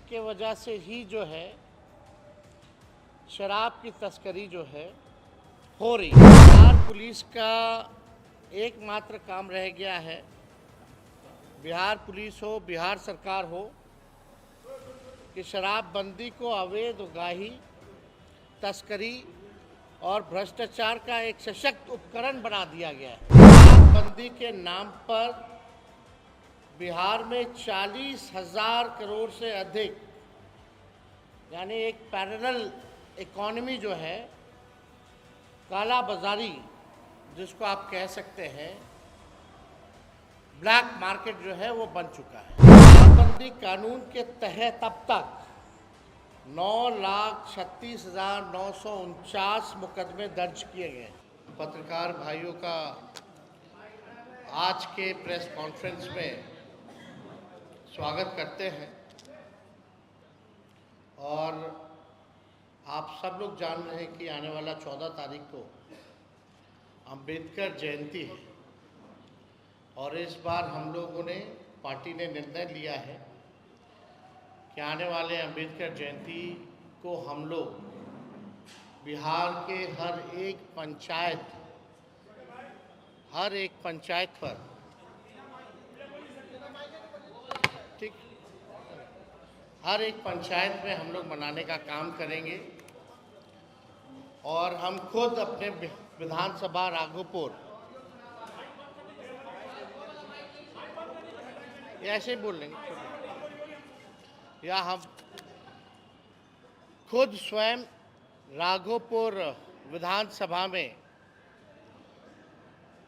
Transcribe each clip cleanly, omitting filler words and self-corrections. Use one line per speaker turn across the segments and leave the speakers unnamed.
के वजह से ही जो है शराब की तस्करी जो है हो रही है। बिहार पुलिस का एकमात्र काम रह गया है, बिहार पुलिस हो, बिहार सरकार हो, कि शराबबंदी को अवैध उगाही, तस्करी और भ्रष्टाचार का एक सशक्त उपकरण बना दिया गया है। शराबबंदी के नाम पर बिहार में 40,000 करोड़ से अधिक, यानी एक पैरेलल इकोनॉमी जो है, काला बाजारी जिसको आप कह सकते हैं, ब्लैक मार्केट जो है वो बन चुका है। शराबबंदी कानून के तहत अब तक 9,36,949 मुकदमे दर्ज किए गए। पत्रकार भाइयों का आज के प्रेस कॉन्फ्रेंस में स्वागत करते हैं और आप सब लोग जान रहे हैं कि आने वाला 14 तारीख को अंबेडकर जयंती है और इस बार हम लोगों ने, पार्टी ने निर्णय लिया है कि आने वाले अंबेडकर जयंती को हम लोग बिहार के हर एक पंचायत पर, ठीक, हर एक पंचायत में हम लोग मनाने का काम करेंगे और हम खुद अपने विधानसभा राघोपुर, ऐसे बोल लेंगे, या हम खुद स्वयं राघोपुर विधानसभा में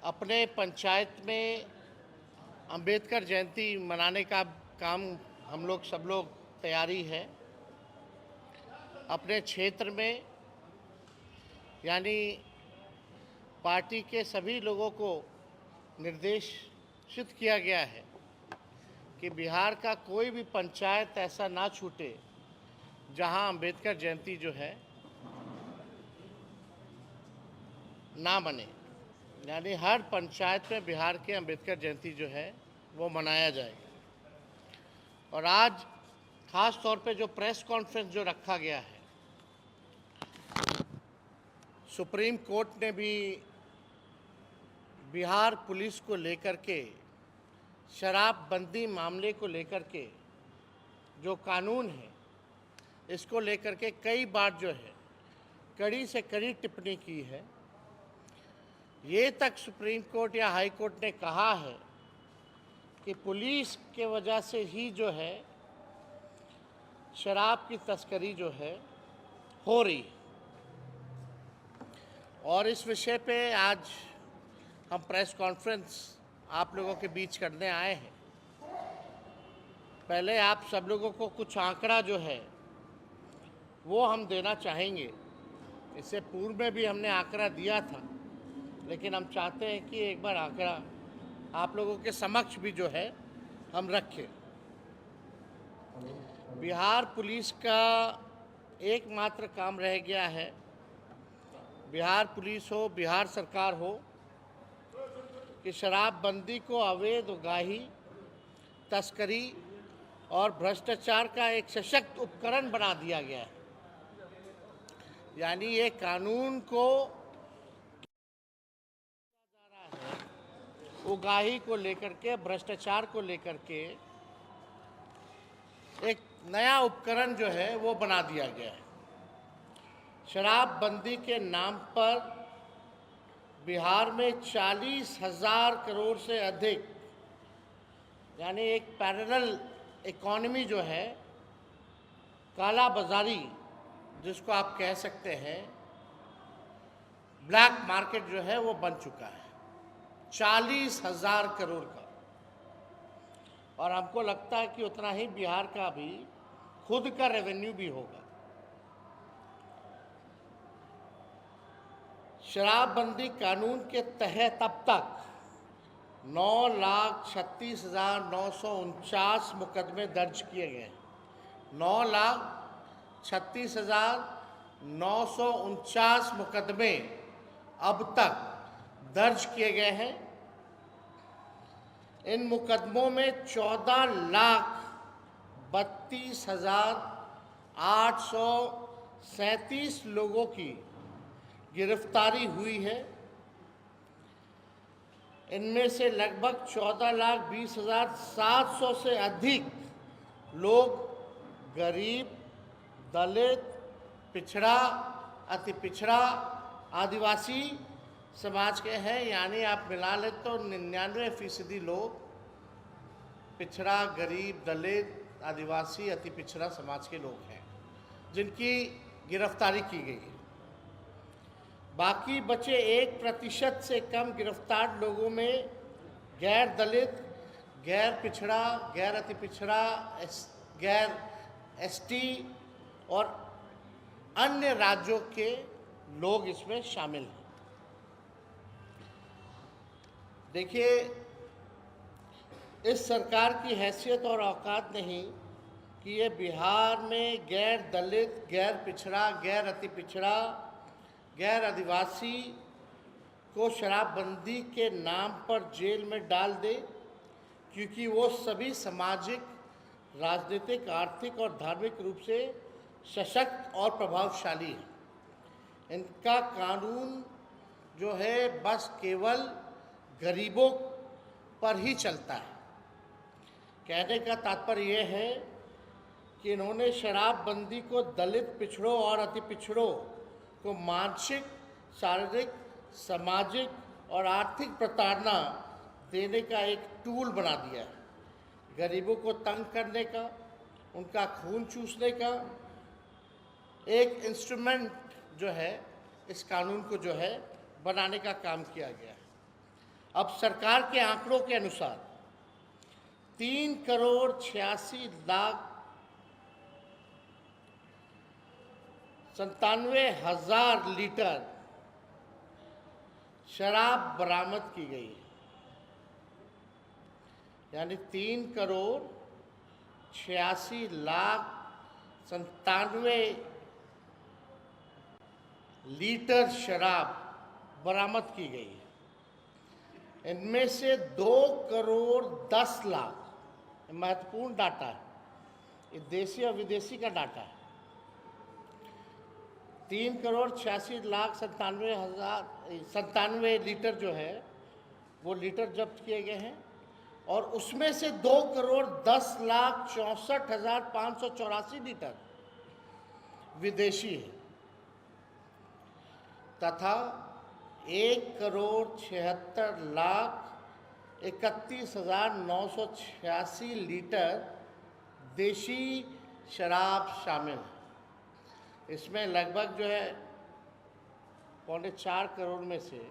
अपने पंचायत में अंबेडकर जयंती मनाने का काम हम लोग सब लोग तैयारी है। अपने क्षेत्र में, यानी पार्टी के सभी लोगों को निर्देशित किया गया है कि बिहार का कोई भी पंचायत ऐसा ना छूटे जहां अंबेडकर जयंती जो है ना मने, यानी हर पंचायत में बिहार के अंबेडकर जयंती जो है वो मनाया जाएगा। और आज खास तौर पे जो प्रेस कॉन्फ्रेंस जो रखा गया है, सुप्रीम कोर्ट ने भी बिहार पुलिस को लेकर के, शराबबंदी मामले को लेकर के जो कानून है, इसको लेकर के कई बार जो है कड़ी से कड़ी टिप्पणी की है। ये तक सुप्रीम कोर्ट या हाई कोर्ट ने कहा है कि पुलिस के वजह से ही जो है शराब की तस्करी जो है हो रही है। और इस विषय पे आज हम प्रेस कॉन्फ्रेंस आप लोगों के बीच करने आए हैं। पहले आप सब लोगों को कुछ आंकड़ा जो है वो हम देना चाहेंगे। इससे पूर्व में भी हमने आंकड़ा दिया था, लेकिन हम चाहते हैं कि एक बार आंकड़ा आप लोगों के समक्ष भी जो है हम रखें। बिहार पुलिस का एकमात्र काम रह गया है, बिहार पुलिस हो, बिहार सरकार हो, कि शराबबंदी को अवैध उगाही, तस्करी और भ्रष्टाचार का एक सशक्त उपकरण बना दिया गया है। यानी ये कानून को उगाही को लेकर के, भ्रष्टाचार को लेकर के एक नया उपकरण जो है वो बना दिया गया है। शराबबंदी के नाम पर बिहार में 40,000 करोड़ से अधिक, यानी एक पैरेलल इकोनॉमी जो है, काला बाजारी जिसको आप कह सकते हैं, ब्लैक मार्केट जो है वो बन चुका है 40,000 करोड़ का। और हमको लगता है कि उतना ही बिहार का भी खुद का रेवेन्यू भी होगा। शराबबंदी कानून के तहत अब तक 9,36,949 मुकदमे दर्ज किए गए। 9,36,949 मुकदमे अब तक दर्ज किए गए हैं। इन मुकदमों में 32,837 लोगों की गिरफ्तारी हुई है। इनमें से लगभग 14,20,700 से अधिक लोग गरीब, दलित, पिछड़ा, अति पिछड़ा, आदिवासी समाज के हैं। यानी आप मिला लें तो 99% लोग पिछड़ा, गरीब, दलित, आदिवासी, अति पिछड़ा समाज के लोग हैं जिनकी गिरफ्तारी की गई है। बाकी बचे 1% से कम गिरफ्तार लोगों में गैर दलित, गैर पिछड़ा, गैर अति पिछड़ा, गैर एसटी और अन्य राज्यों के लोग इसमें शामिल हैं। देखिए, इस सरकार की हैसियत और औकात नहीं कि ये बिहार में गैर दलित, गैर पिछड़ा, गैर अति पिछड़ा, गैर आदिवासी को शराबबंदी के नाम पर जेल में डाल दे, क्योंकि वो सभी सामाजिक, राजनीतिक, आर्थिक और धार्मिक रूप से सशक्त और प्रभावशाली हैं। इनका कानून जो है बस केवल गरीबों पर ही चलता है। कहने का तात्पर्य यह है कि इन्होंने शराबबंदी को दलित, पिछड़ों और अति पिछड़ों को मानसिक, शारीरिक, सामाजिक और आर्थिक प्रताड़ना देने का एक टूल बना दिया है। गरीबों को तंग करने का, उनका खून चूसने का एक इंस्ट्रूमेंट जो है इस कानून को जो है बनाने का काम किया गया है। अब सरकार के आंकड़ों के अनुसार 3,86,97,000 लीटर शराब बरामद की गई है। यानी 3,86,97,000 लीटर शराब बरामद की गई है। इनमें से 2,10,00,000, महत्वपूर्ण डाटा है, ये देशी और विदेशी का डाटा है। 3,86,97,000 लीटर जो है वो लीटर जब्त किए गए हैं और उसमें से 2,10,64,584 लीटर विदेशी है तथा 1,76,31,986 लीटर देशी शराब शामिल है। इसमें लगभग जो है 4.25 करोड़ में से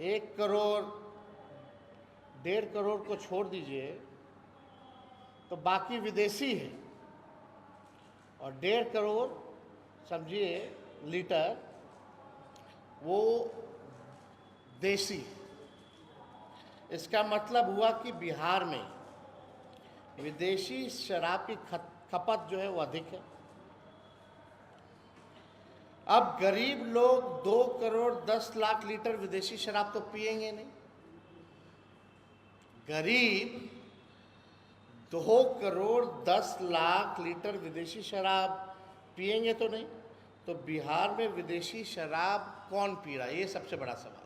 1,1.5 करोड़ को छोड़ दीजिए तो बाकी विदेशी है और 1.5 करोड़ समझिए लीटर वो देसी। इसका मतलब हुआ कि बिहार में विदेशी शराब की खपत जो है वो अधिक है। अब गरीब लोग 2,10,00,000 लीटर विदेशी शराब तो पिएंगे नहीं। गरीब 2,10,00,000 लीटर विदेशी शराब पिएंगे तो नहीं, तो बिहार में विदेशी शराब कौन पी रहा है, ये सबसे बड़ा सवाल।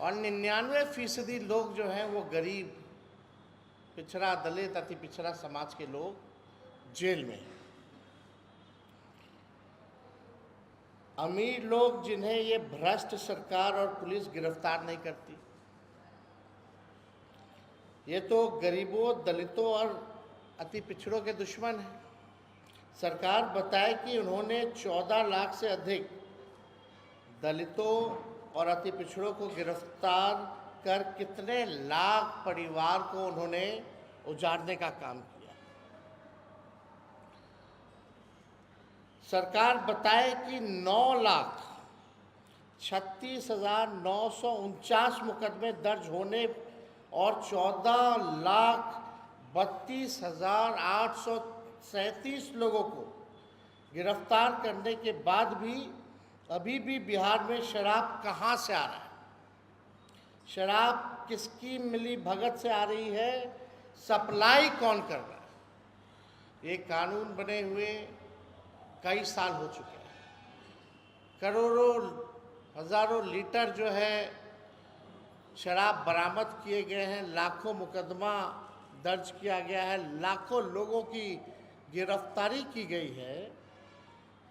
और 99% लोग जो हैं वो गरीब, पिछड़ा, दलित, अति पिछड़ा समाज के लोग जेल में हैं। अमीर लोग जिन्हें ये भ्रष्ट सरकार और पुलिस गिरफ्तार नहीं करती, ये तो गरीबों, दलितों और अति पिछड़ों के दुश्मन हैं। सरकार बताए कि उन्होंने 14 लाख से अधिक दलितों और अति पिछड़ों को गिरफ्तार कर कितने लाख परिवार को उन्होंने उजाड़ने का काम किया। सरकार बताए कि 9,36,949 मुकदमे दर्ज होने और 14,32,837 लोगों को गिरफ्तार करने के बाद भी अभी भी बिहार में शराब कहाँ से आ रहा है, शराब किसकी मिली भगत से आ रही है, सप्लाई कौन कर रहा है। ये कानून बने हुए कई साल हो चुके हैं। करोड़ों हजारों लीटर जो है शराब बरामद किए गए हैं, लाखों मुकदमा दर्ज किया गया है, लाखों लोगों की गिरफ्तारी की गई है,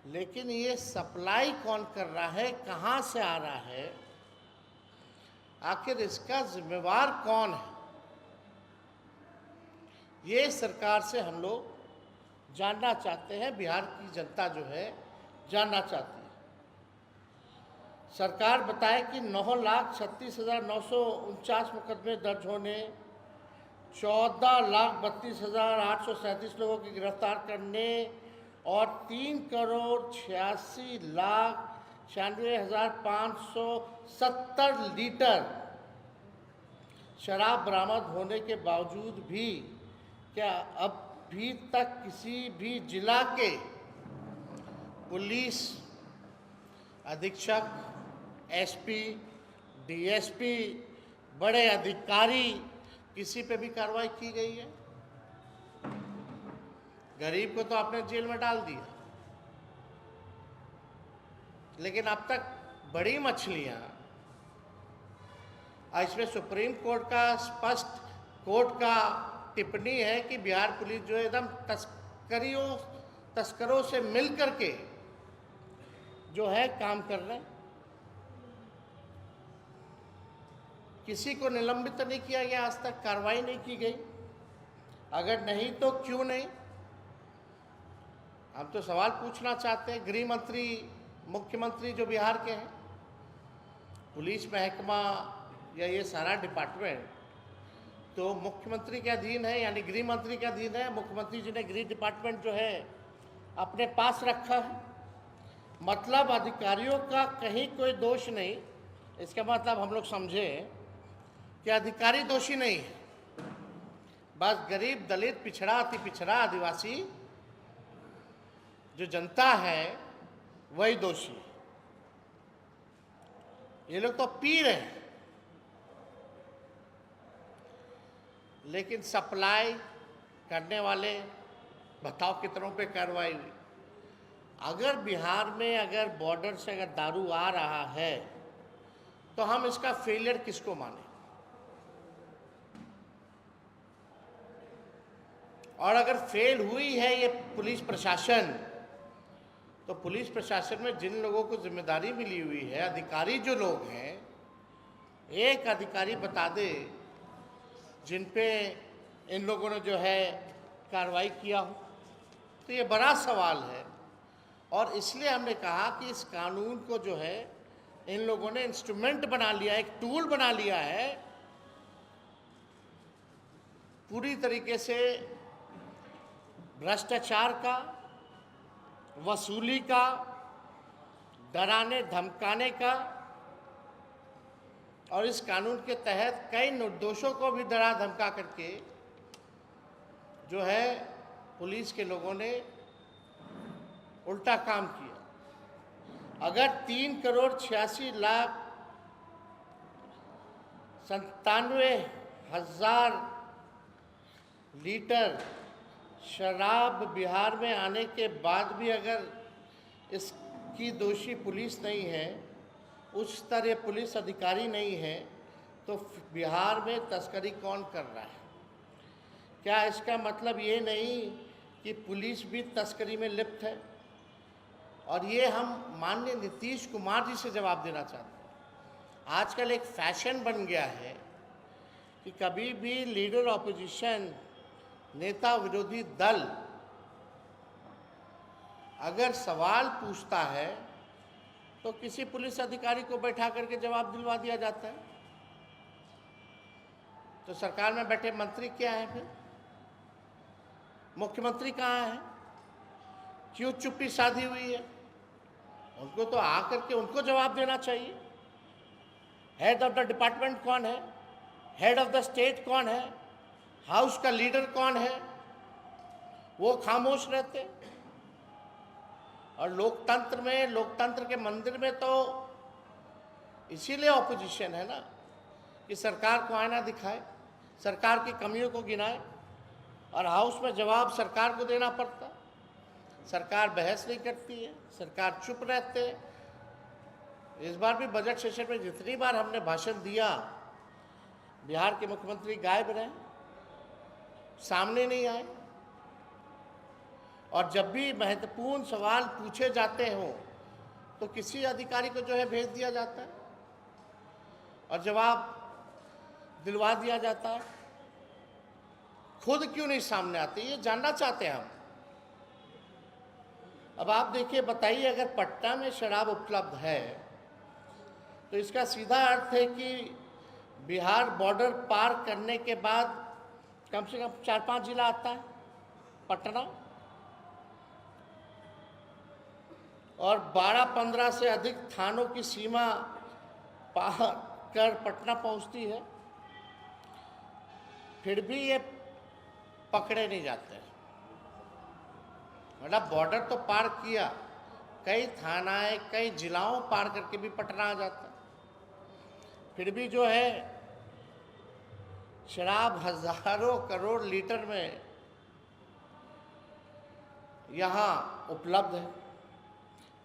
लेकिन ये सप्लाई कौन कर रहा है, कहाँ से आ रहा है, आखिर इसका जिम्मेवार कौन है, ये सरकार से हम लोग जानना चाहते हैं। बिहार की जनता जो है जानना चाहती है। सरकार बताए कि 9,36,949 मुकदमे दर्ज होने, 14,32,837 लोगों की गिरफ्तार करने और 3,96,96,570 लीटर शराब बरामद होने के बावजूद भी क्या अभी तक किसी भी जिला के पुलिस अधीक्षक, एसपी, डीएसपी, बड़े अधिकारी किसी पे भी कार्रवाई की गई है? गरीब को तो आपने जेल में डाल दिया, लेकिन अब तक बड़ी मछलियां, इसमें सुप्रीम कोर्ट का स्पष्ट कोर्ट का टिप्पणी है कि बिहार पुलिस जो है एकदम तस्करों से मिल करके जो है काम कर रहे हैं। किसी को निलंबित तो नहीं किया गया, आज तक कार्रवाई नहीं की गई। अगर नहीं तो क्यों नहीं? हम तो सवाल पूछना चाहते हैं। गृह मंत्री, मुख्यमंत्री जो बिहार के हैं, पुलिस महकमा या ये सारा डिपार्टमेंट तो मुख्यमंत्री के अधीन है, यानी गृह मंत्री के अधीन है। मुख्यमंत्री जी ने गृह डिपार्टमेंट जो है अपने पास रखा है। मतलब अधिकारियों का कहीं कोई दोष नहीं। इसका मतलब हम लोग समझे कि अधिकारी दोषी नहीं है, बस गरीब, दलित, पिछड़ा, अति पिछड़ा, आदिवासी जो जनता है वही दोषी है। ये लोग तो पी रहे हैं, लेकिन सप्लाई करने वाले बताओ कितनों पे कार्रवाई हुई। अगर बिहार में अगर बॉर्डर से अगर दारू आ रहा है तो हम इसका फेलियर किसको माने? और अगर फेल हुई है ये पुलिस प्रशासन, तो पुलिस प्रशासन में जिन लोगों को जिम्मेदारी मिली हुई है, अधिकारी जो लोग हैं, एक अधिकारी बता दे जिन पे इन लोगों ने जो है कार्रवाई किया हो। तो ये बड़ा सवाल है, और इसलिए हमने कहा कि इस कानून को जो है इन लोगों ने इंस्ट्रूमेंट बना लिया, एक टूल बना लिया है पूरी तरीके से भ्रष्टाचार का, वसूली का, डराने धमकाने का। और इस कानून के तहत कई निर्दोषों को भी डरा धमका करके जो है पुलिस के लोगों ने उल्टा काम किया। अगर 3,96,97,000 लीटर शराब बिहार में आने के बाद भी अगर इसकी दोषी पुलिस नहीं है, उच्च स्तरीय पुलिस अधिकारी नहीं है, तो बिहार में तस्करी कौन कर रहा है? क्या इसका मतलब ये नहीं कि पुलिस भी तस्करी में लिप्त है? और ये हम माननीय नीतीश कुमार जी से जवाब देना चाहते हैं। आजकल एक फैशन बन गया है कि कभी भी लीडर ऑपोजिशन, नेता विरोधी दल अगर सवाल पूछता है तो किसी पुलिस अधिकारी को बैठा करके जवाब दिलवा दिया जाता है। तो सरकार में बैठे मंत्री क्या है फिर? मुख्यमंत्री कहाँ है? क्यों चुप्पी साधी हुई है? उनको तो आकर के उनको जवाब देना चाहिए। हेड ऑफ द डिपार्टमेंट कौन है? हेड ऑफ द स्टेट कौन है? हाउस का लीडर कौन है? वो खामोश रहते। और लोकतंत्र में, लोकतंत्र के मंदिर में तो इसीलिए ऑपोजिशन है ना, कि सरकार को आईना दिखाए, सरकार की कमियों को गिनाए। और हाउस में जवाब सरकार को देना पड़ता। सरकार बहस नहीं करती है, सरकार चुप रहते। इस बार भी बजट सेशन में जितनी बार हमने भाषण दिया, बिहार के मुख्यमंत्री गायब रहे, सामने नहीं आए। और जब भी महत्वपूर्ण सवाल पूछे जाते हों तो किसी अधिकारी को जो है भेज दिया जाता है और जवाब दिलवा दिया जाता है। खुद क्यों नहीं सामने आते, ये जानना चाहते हैं हम। अब आप देखिए, बताइए, अगर पटना में शराब उपलब्ध है तो इसका सीधा अर्थ है कि बिहार बॉर्डर पार करने के बाद कम से कम 4-5 जिला आता है पटना, और 12-15 से अधिक थानों की सीमा पार कर पटना पहुंचती है, फिर भी ये पकड़े नहीं जाते हैं। मतलब बॉर्डर तो पार किया, कई थानाएं, कई जिलाओं पार करके भी पटना आ जाता है, फिर भी जो है शराब हजारों करोड़ लीटर में यहाँ उपलब्ध है।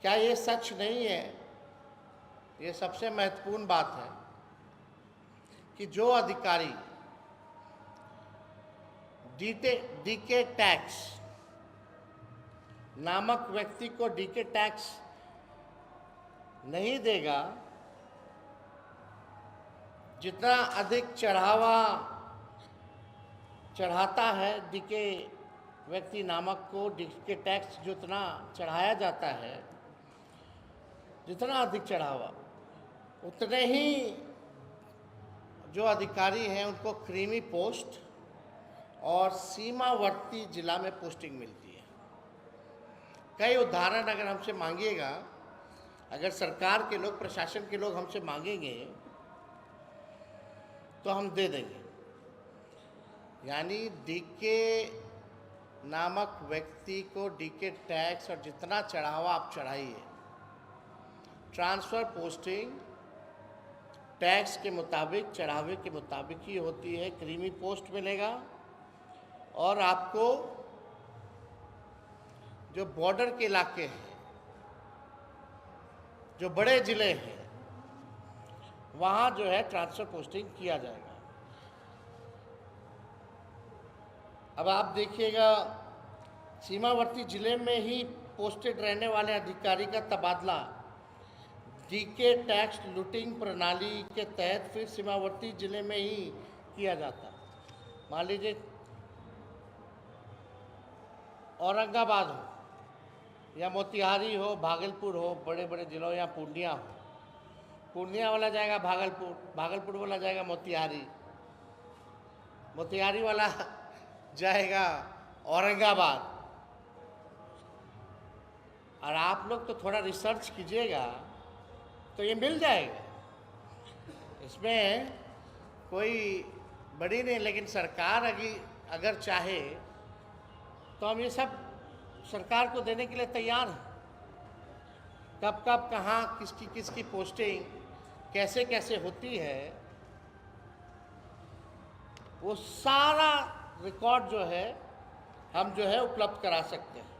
क्या ये सच नहीं है? ये सबसे महत्वपूर्ण बात है कि जो अधिकारी डीके टैक्स नामक व्यक्ति को डीके टैक्स नहीं देगा, जितना अधिक चढ़ाता है डीके व्यक्ति नामक को, डीके टैक्स जितना चढ़ाया जाता है, जितना अधिक चढ़ावा, उतने ही जो अधिकारी हैं उनको क्रीमी पोस्ट और सीमावर्ती जिला में पोस्टिंग मिलती है। कई उदाहरण अगर हमसे मांगिएगा, अगर सरकार के लोग, प्रशासन के लोग हमसे मांगेंगे तो हम दे देंगे। यानी डीके नामक व्यक्ति को डीके टैक्स और जितना चढ़ावा आप चढ़ाइए, ट्रांसफ़र पोस्टिंग टैक्स के मुताबिक, चढ़ावे के मुताबिक ही होती है। क्रीमी पोस्ट मिलेगा और आपको जो बॉर्डर के इलाके हैं, जो बड़े ज़िले हैं, वहाँ जो है ट्रांसफ़र पोस्टिंग किया जाएगा। अब आप देखिएगा, सीमावर्ती ज़िले में ही पोस्टेड रहने वाले अधिकारी का तबादला डीके टैक्स लूटिंग प्रणाली के तहत फिर सीमावर्ती ज़िले में ही किया जाता है। मान लीजिए औरंगाबाद हो या मोतिहारी हो, भागलपुर हो, बड़े बड़े ज़िलों, या पूर्णिया हो, पूर्णिया वाला जाएगा भागलपुर, भागलपुर वाला जाएगा मोतिहारी, मोतिहारी वाला जाएगा औरंगाबाद। और आप लोग तो थोड़ा रिसर्च कीजिएगा तो ये मिल जाएगा, इसमें कोई बड़ी नहीं। लेकिन सरकार अगर चाहे तो हम ये सब सरकार को देने के लिए तैयार हैं। कब कब कहाँ किसकी पोस्टिंग कैसे कैसे होती है, वो सारा रिकॉर्ड जो है हम जो है उपलब्ध करा सकते हैं।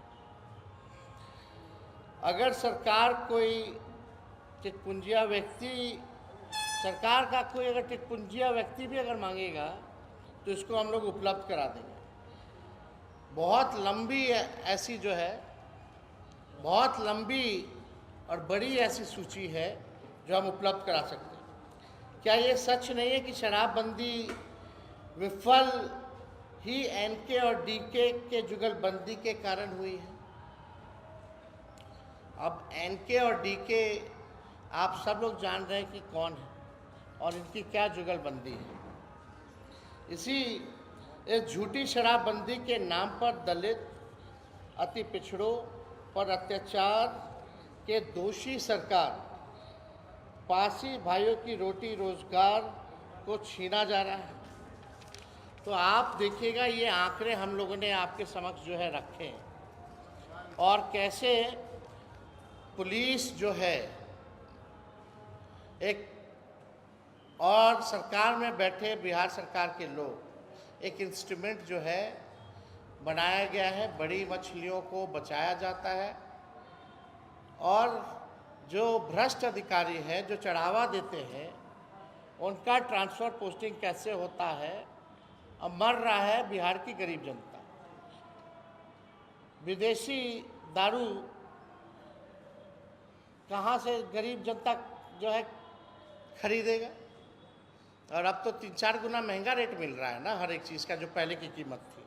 अगर सरकार कोई टिकपुंजिया व्यक्ति, सरकार का कोई अगर टिकपुंजिया व्यक्ति भी अगर मांगेगा तो इसको हम लोग उपलब्ध करा देंगे। बहुत लंबी ऐसी जो है, बहुत लंबी और बड़ी ऐसी सूची है जो हम उपलब्ध करा सकते हैं। क्या ये सच नहीं है कि शराबबंदी विफल ही एनके और डीके के जुगलबंदी के कारण हुई है? अब एनके और डीके आप सब लोग जान रहे हैं कि कौन है और इनकी क्या जुगलबंदी है। इस झूठी शराबबंदी के नाम पर दलित, अति पिछड़ों पर अत्याचार के दोषी सरकार, पासी भाइयों की रोटी रोजगार को छीना जा रहा है। तो आप देखिएगा, ये आंकड़े हम लोगों ने आपके समक्ष जो है रखे हैं, और कैसे पुलिस जो है एक, और सरकार में बैठे बिहार सरकार के लोग एक इंस्ट्रूमेंट जो है बनाया गया है, बड़ी मछलियों को बचाया जाता है और जो भ्रष्ट अधिकारी हैं, जो चढ़ावा देते हैं, उनका ट्रांसफ़र पोस्टिंग कैसे होता है। अब मर रहा है बिहार की गरीब जनता। विदेशी दारू कहाँ से गरीब जनता जो है खरीदेगा। और अब तो 3-4 गुना महंगा रेट मिल रहा है ना हर एक चीज़ का, जो पहले की कीमत थी।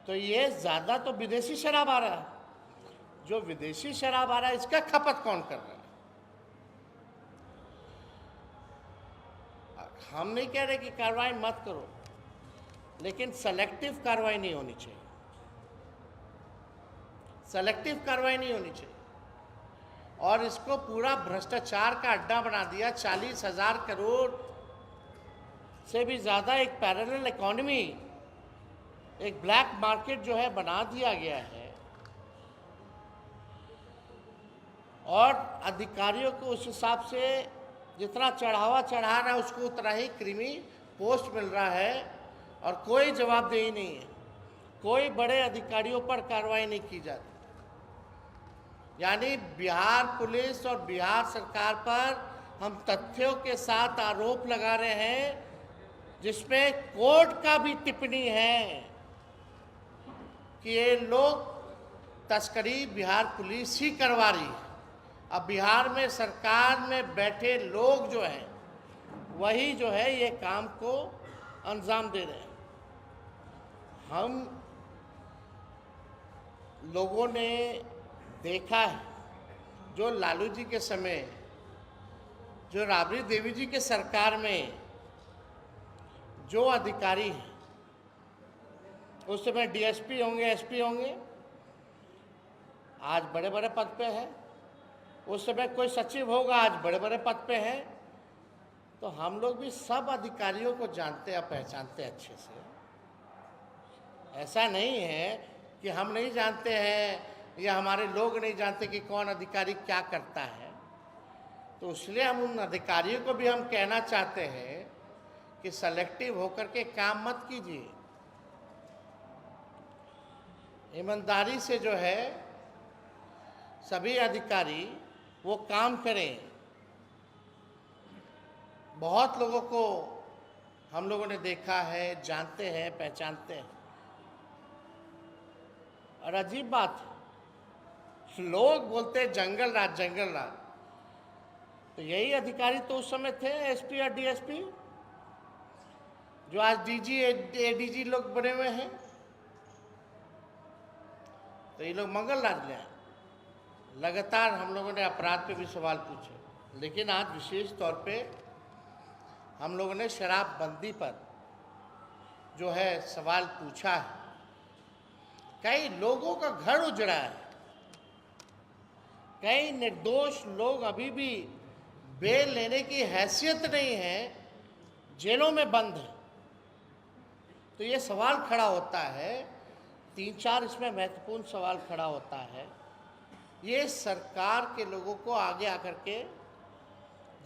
तो ये ज़्यादा तो विदेशी शराब आ रहा है। जो विदेशी शराब आ रहा है, इसका खपत कौन कर रहा है? हम नहीं कह रहे कि कार्रवाई मत करो, लेकिन सेलेक्टिव कार्रवाई नहीं होनी चाहिए। सेलेक्टिव कार्रवाई नहीं होनी चाहिए। और इसको पूरा भ्रष्टाचार का अड्डा बना दिया। 40,000 करोड़ से भी ज़्यादा एक पैरेलल इकोनॉमी, एक ब्लैक मार्केट जो है बना दिया गया है। और अधिकारियों को उस हिसाब से जितना चढ़ावा चढ़ा रहा है, उसको उतना ही क्रीमी पोस्ट मिल रहा है और कोई जवाबदेही नहीं है। कोई बड़े अधिकारियों पर कार्रवाई नहीं की जाती। यानी बिहार पुलिस और बिहार सरकार पर हम तथ्यों के साथ आरोप लगा रहे हैं, जिसमें कोर्ट का भी टिप्पणी है कि ये लोग तस्करी बिहार पुलिस ही करवा रही है। अब बिहार में सरकार में बैठे लोग जो हैं, वही जो है ये काम को अंजाम दे रहे हैं। हम लोगों ने देखा है, जो लालू जी के समय, जो राबड़ी देवी जी के सरकार में जो अधिकारी हैं, उस समय डीएसपी होंगे, एसपी होंगे, आज बड़े बड़े पद पे हैं। उस समय कोई सचिव होगा, आज बड़े बड़े पद पे हैं। तो हम लोग भी सब अधिकारियों को जानते हैं, पहचानते हैं अच्छे से। ऐसा नहीं है कि हम नहीं जानते हैं या हमारे लोग नहीं जानते कि कौन अधिकारी क्या करता है। तो इसलिए हम उन अधिकारियों को भी हम कहना चाहते हैं कि सेलेक्टिव होकर के काम मत कीजिए। ईमानदारी से जो है सभी अधिकारी वो काम करें। बहुत लोगों को हम लोगों ने देखा है, जानते हैं, पहचानते हैं। और अजीब बात है, लोग बोलते हैं जंगल राज, जंगल राज। तो यही अधिकारी तो उस समय थे, एसपी और डीएसपी, जो आज डीजी एडीजी लोग बने हुए हैं। तो ये लोग मंगल राज ले आए। लगातार हम लोगों ने अपराध पे भी सवाल पूछे, लेकिन आज विशेष तौर पे हम लोगों ने शराबबंदी पर जो है सवाल पूछा है। कई लोगों का घर उजड़ा है, कई निर्दोष लोग अभी भी बेल लेने की हैसियत नहीं है, जेलों में बंद है। तो ये सवाल खड़ा होता है, 3-4 इसमें महत्वपूर्ण सवाल खड़ा होता है। ये सरकार के लोगों को आगे आकर के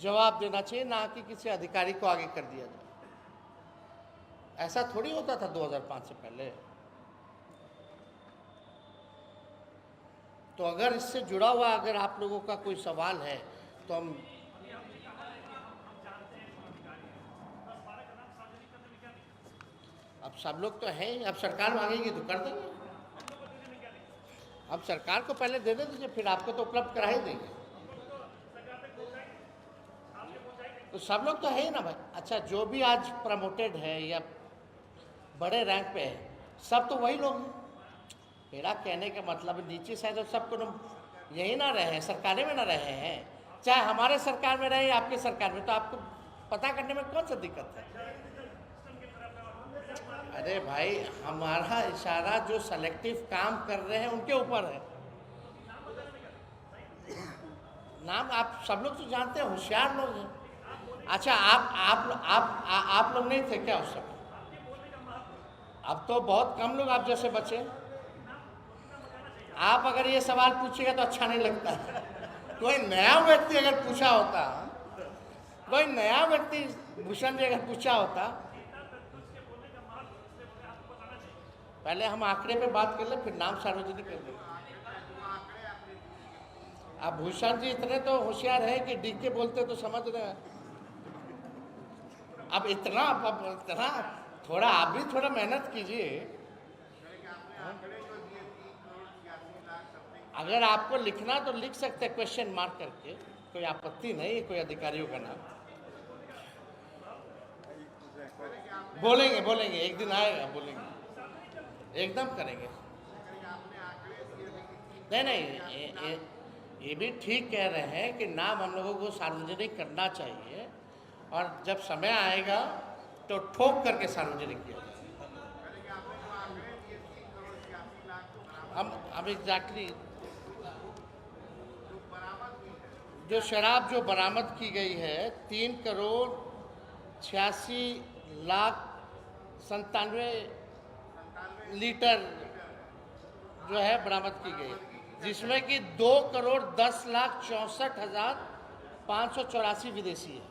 जवाब देना चाहिए, ना कि किसी अधिकारी को आगे कर दिया जाए। ऐसा थोड़ी होता था 2005 से पहले। तो अगर इससे जुड़ा हुआ अगर आप लोगों का कोई सवाल है तो हम अब सब लोग तो हैं, अब सरकार मांगेगी तो कर देंगे। अब सरकार को पहले दे दीजिए, फिर आपको तो उपलब्ध करा ही देंगे। तो सब लोग तो है ही ना भाई। अच्छा, जो भी आज प्रमोटेड है या बड़े रैंक पे है, सब तो वही लोग हैं। मेरा कहने का मतलब नीचे से जब सबको यही ना रहे हैं, सरकारें में ना रहे हैं, चाहे हमारे सरकार में रहे या आपके सरकार में, तो आपको पता करने में कौन सा दिक्कत है? अरे भाई, हमारा इशारा जो सेलेक्टिव काम कर रहे हैं उनके ऊपर है। नाम आप सब लोग तो जानते हैं, होशियार लोग हैं। अच्छा, आप लोग नहीं थे क्या उस समय? अब तो बहुत कम लोग आप जैसे बचे। आप अगर ये सवाल पूछेगा तो अच्छा नहीं लगता। कोई नया व्यक्ति अगर पूछा होता, कोई नया व्यक्ति भूषण जी अगर पूछा होता, पहले हम आंकड़े पे बात कर ले, फिर नाम सार्वजनिक कर ले। अब भूषण जी इतने तो होशियार है कि डीके बोलते तो समझ रहे हैं। अब इतना थोड़ा आप भी थोड़ा मेहनत कीजिए। अगर आपको लिखना तो लिख सकते हैं क्वेश्चन मार्क करके, कोई आपत्ति नहीं, कोई अधिकारियों का नाम बोलेंगे बोलेंगे, एक दिन आएगा बोलेंगे, एकदम करेंगे। नहीं, ये भी ठीक कह रहे हैं कि नाम हम लोगों को सार्वजनिक करना चाहिए, और जब समय आएगा तो ठोक करके सार्वजनिक किया जाए। हम एग्जैक्टली जो शराब जो बरामद की गई है 3,86,97 लीटर जो है बरामद की गई, जिसमें कि 2,10,64,584 विदेशी है।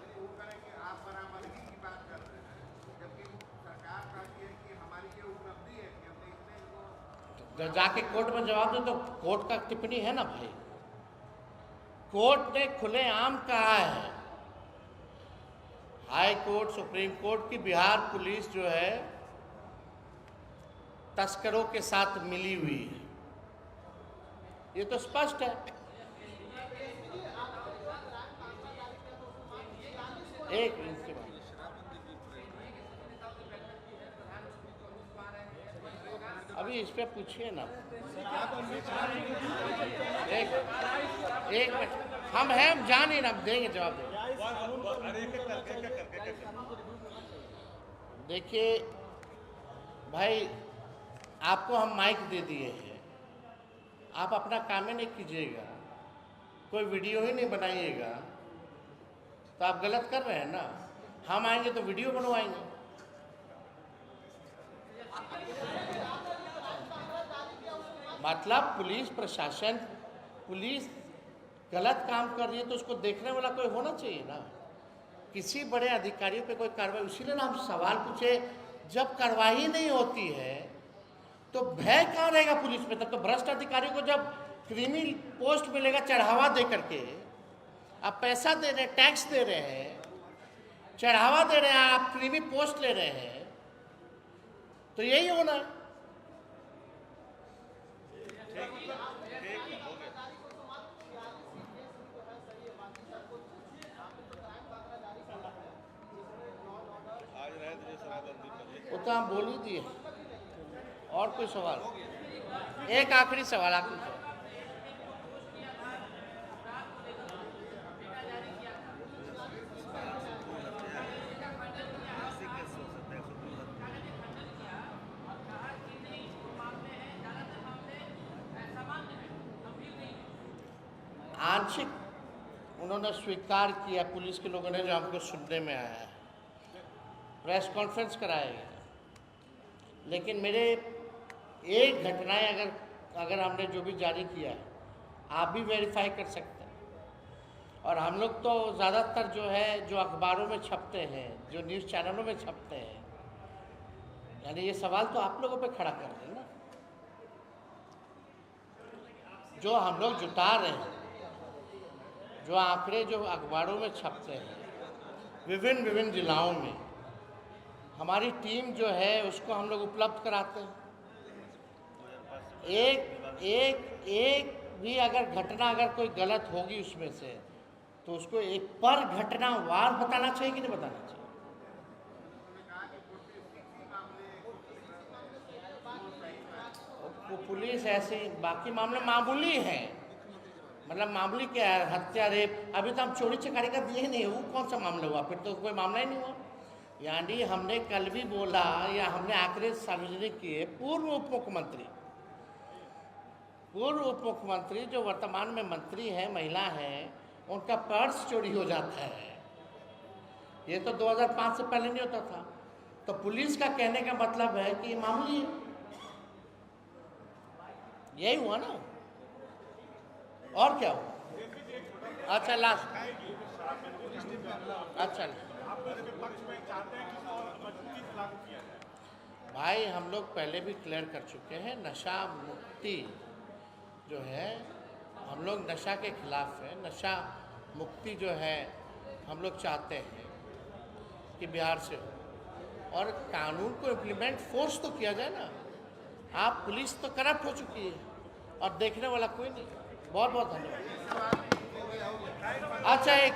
जब जाके कोर्ट में जवाब दो तो कोर्ट का टिप्पणी है ना भाई। कोर्ट ने खुलेआम कहा है, हाई कोर्ट सुप्रीम कोर्ट की बिहार पुलिस जो है तस्करों के साथ मिली हुई है, ये तो स्पष्ट है। एक मिनट के बाद अभी इस पे पूछिए ना। एक मिनट, हम हैं, हम जान ही ना, देंगे जवाब देंगे। देखिए भाई, आपको हम माइक दे दिए हैं, आप अपना काम ही नहीं कीजिएगा, कोई वीडियो ही नहीं बनाइएगा, तो आप गलत कर रहे हैं ना। हम आएंगे तो वीडियो बनवाएंगे। मतलब पुलिस प्रशासन, पुलिस गलत काम कर रही है तो उसको देखने वाला कोई होना चाहिए ना। किसी बड़े अधिकारियों पे कोई कार्रवाई, इसीलिए ना हम सवाल पूछे, जब कार्रवाई नहीं होती है तो भय कहाँ रहेगा पुलिस में। तब तो भ्रष्ट अधिकारियों को जब क्रिमिनल पोस्ट मिलेगा चढ़ावा दे करके, आप पैसा दे रहे हैं, टैक्स दे रहे हैं, चढ़ावा दे रहे हैं, आप क्रिमिनल पोस्ट ले रहे हैं, तो यही होना है। वो तो हम बोल ही दिए। और कोई सवाल? एक आखिरी सवाल, आखिरी सवाल। आंशिक उन्होंने स्वीकार किया, पुलिस के लोगों ने, जो हमको सुनने में आया है, प्रेस कॉन्फ्रेंस कराया गया। लेकिन मेरे एक घटनाएं अगर हमने जो भी जारी किया है, आप भी वेरीफाई कर सकते हैं। और हम लोग तो ज़्यादातर जो है, जो अखबारों में छपते हैं, जो न्यूज़ चैनलों में छपते हैं, यानी ये सवाल तो आप लोगों पे खड़ा कर रहे हैं ना। जो हम लोग जुटा रहे हैं, जो आंकड़े जो अखबारों में छपते हैं विभिन्न जिलाओं में, हमारी टीम जो है उसको हम लोग उपलब्ध कराते हैं। एक भी अगर घटना अगर कोई गलत होगी उसमें से, तो उसको एक पर घटना वार बताना चाहिए कि नहीं बताना चाहिए। वो पुलिस ऐसे, बाकी मामले मामूली हैं, मतलब मामूली क्या है, हत्या, रेप, अभी तो हम चोरी चकारी का दिए ही नहीं, वो कौन सा मामला हुआ, फिर तो कोई मामला ही नहीं हुआ। यानी हमने कल भी बोला, या हमने आंकड़े सार्वजनिक किए, पूर्व उप मुख्यमंत्री जो वर्तमान में मंत्री है, महिला है, उनका पर्स चोरी हो जाता है। ये तो 2005 से पहले नहीं होता था। तो पुलिस का कहने का मतलब है कि ये मामूली है, यही हुआ ना, और क्या हुआ। अच्छा लास्ट, अच्छा भाई हम लोग पहले भी क्लियर कर चुके हैं, नशा मुक्ति जो है, हम लोग नशा के खिलाफ है। नशा मुक्ति जो है हम लोग चाहते हैं कि बिहार से हो, और कानून को इम्प्लीमेंट फोर्स तो किया जाए ना। आप पुलिस तो करप्ट हो चुकी है और देखने वाला कोई नहीं। बहुत बहुत धन्यवाद। अच्छा, एक